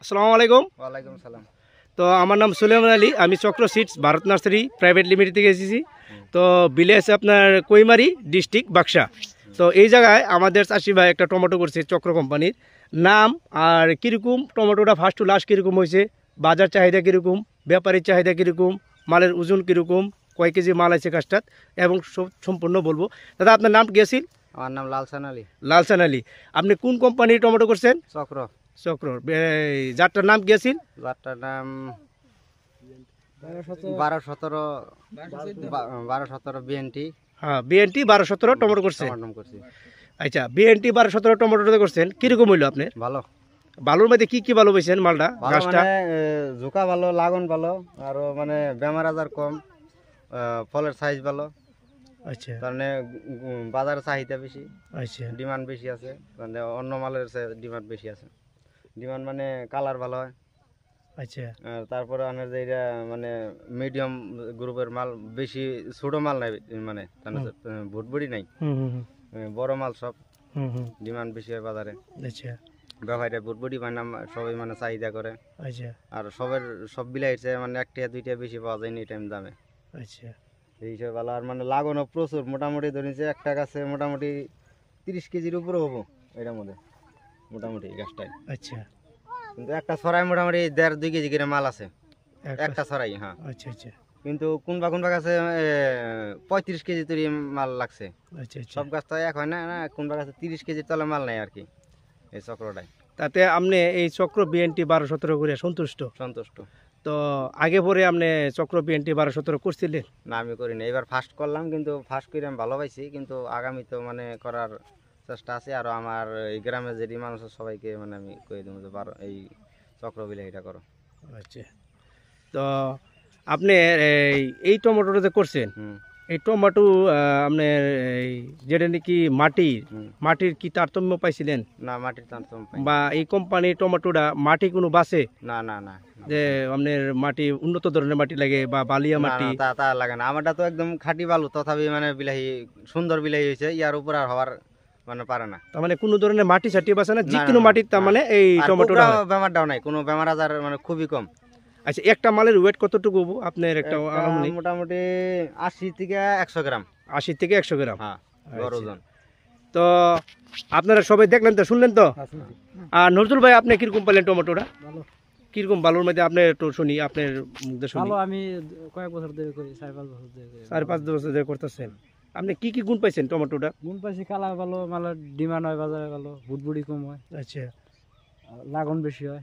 আসসালামু আলাইকুম। ওয়ালাইকুম সালাম। তো আমার নাম সুলেমান আলী, আমি চক্র seeds Bharat nursery private limited থেকে এসেছি। তো বিলে আছে আপনার কৈমারি ডিস্ট্রিক্ট বাক্সা। তো এই জায়গায় আমাদের চাষি ভাই একটা টমেটো করছে চক্র কোম্পানির নাম। আর কীরকম টমেটোটা ফার্স্ট টু লাস্ট কীরকম হয়েছে, বাজার চাহিদা কীরকম, ব্যাপারীর চাহিদা কীরকম, মালের ওজন কীরকম, কয় কেজি মাল আছে কাজটাত এবং সব সম্পূর্ণ বলবো। দাদা আপনার নাম কি আছিল? আমার নাম লালসান আলী। লালসান আলী। আপনি কোন কোম্পানির টমেটো করছেন? চক্র। চক্র। যারটার নাম কি আছিল? যারটার নাম 12-17 বিএনটি। হ্যাঁ, বিএনটি 12-17 টমেটো করছেন। করছি। আচ্ছা, বিএনটি 12-17 টমেটো করছেন, কিরকম হইলো আপনার? ভালো। বালুর মধ্যে কি কি ভালো পাইছেন মালটা গাছটা? ঝুঁকা ভালো, লাগন ভালো, আর মানে বেমার আজার কম, ফলের সাইজ ভালো। আচ্ছা, মানে বাজারে চাহিদা বেশি, আচ্ছা, ডিমান্ড বেশি আছে, মানে অন্য মালের ডিমান্ড বেশি আছে। ডিমান্ড মানে কালার ভালো হয়। আচ্ছা, তারপরে আমাদের যে এটা মানে মিডিয়াম গ্রুপের মাল, বেশি ছোট মাল নাই, মানে ভুটভুটি নাই, বড় মাল সব। ডিমান্ড বেশি হয় বাজারে। আচ্ছা, ব্যবসায়ীরা ভুটভুটি মানে সবাই মানে চাহিদা করে। আচ্ছা, আর সব বিলাইছে মানে 1-2 বেশি পাওয়া যায় নি টাইম দামে। আচ্ছা, এই হিসেবে ভালো। আর মানে লাগানো প্রচুর, মোটামুটি ধরেছে একটা গাছে মোটামুটি 30 কেজির উপরে হবো এটার মধ্যে, মোটামুটি গাছটায়। আচ্ছা, কিন্তু একটা ছড়াই মোটামুটি 1.5-2 কেজি করে মাল আছে একটা ছড়াই। হ্যাঁ। আচ্ছা, আচ্ছা, কিন্তু কোনবা গাছে 35 কেজি তৈরি মাল লাগছে। আচ্ছা, আচ্ছা। সব গাছ তো এক হয় না, কোনবা গাছে 30 কেজির তলে মাল নাই আর কি এই চক্রটায়। তাতে আপনি এই চক্র বিএনটি 12-17 করে সন্তুষ্ট? সন্তুষ্ট। তো আগে পরে আপনি চক্র বিএনটি 12-17 করছিলেন? না, আমি করি না, এবার ফার্স্ট করলাম, কিন্তু ফার্স্ট করে আমি ভালো পাইছি, কিন্তু আগামী তো মানে করার চেষ্টা আছে। আর আমার এই গ্রামের যে মানুষ সবাইকে মানে আমি কয়ে দেবো যে এই চক্র বিলে এটা করো। আচ্ছা। তো আপনি এই টমেটোটা যে করছেন, এই টমেটো আপনার যেটা নাকি মাটির কি তারতম্য পাইছিলেন? না, মাটির তারতম্য পাই। বা এই কোম্পানির টমেটোটা মাটি কোনো বাসে? না না না। যে আপনার মাটি উন্নত ধরনের মাটি লাগে বা বালিয়া মাটি? তা লাগে না, আমারটা তো একদম খাঁটি বালু, তথাপি মানে বিলাহি সুন্দর বিলাহি হয়েছে, ইয়ার উপর আর হওয়ার মানে পারে না। তার মানে কোনো ধরনের মাটি ছাটি বাসে না, যে কোনো মাটির তার মানে এই টমেটোটা বেমারটাও নাই, কোনো বেমার আজার মানে খুবই কম। আচ্ছা, একটা মালের ওয়েট কতটুকু আপনার? একটা মোটামুটি 80 থেকে 100 গ্রাম। 80 থেকে 100 গ্রাম। হ্যাঁ, বড় ওজন। তো আপনারা সবাই দেখলেন তো, শুনলেন তো। আর নজরুল ভাই, আপনি কিরকম পেলেন টমেটোটা? কিরকম বালুর মধ্যে আপনি একটু শুনি, আপনার মুখে শুনি। আমি কয়েক বছর ধরে করি, 4-5 বছর ধরে করি। 4-5 বছর ধরে করতেছেন। আপনি কি কি গুণ পাইছেন টমেটোটা? গুণ পাইছি, কালার ভালো, মালের ডিমান্ড হয় বাজারে, ভালো, ভুটভুটি কম হয়। আচ্ছা, লাগন বেশি হয়।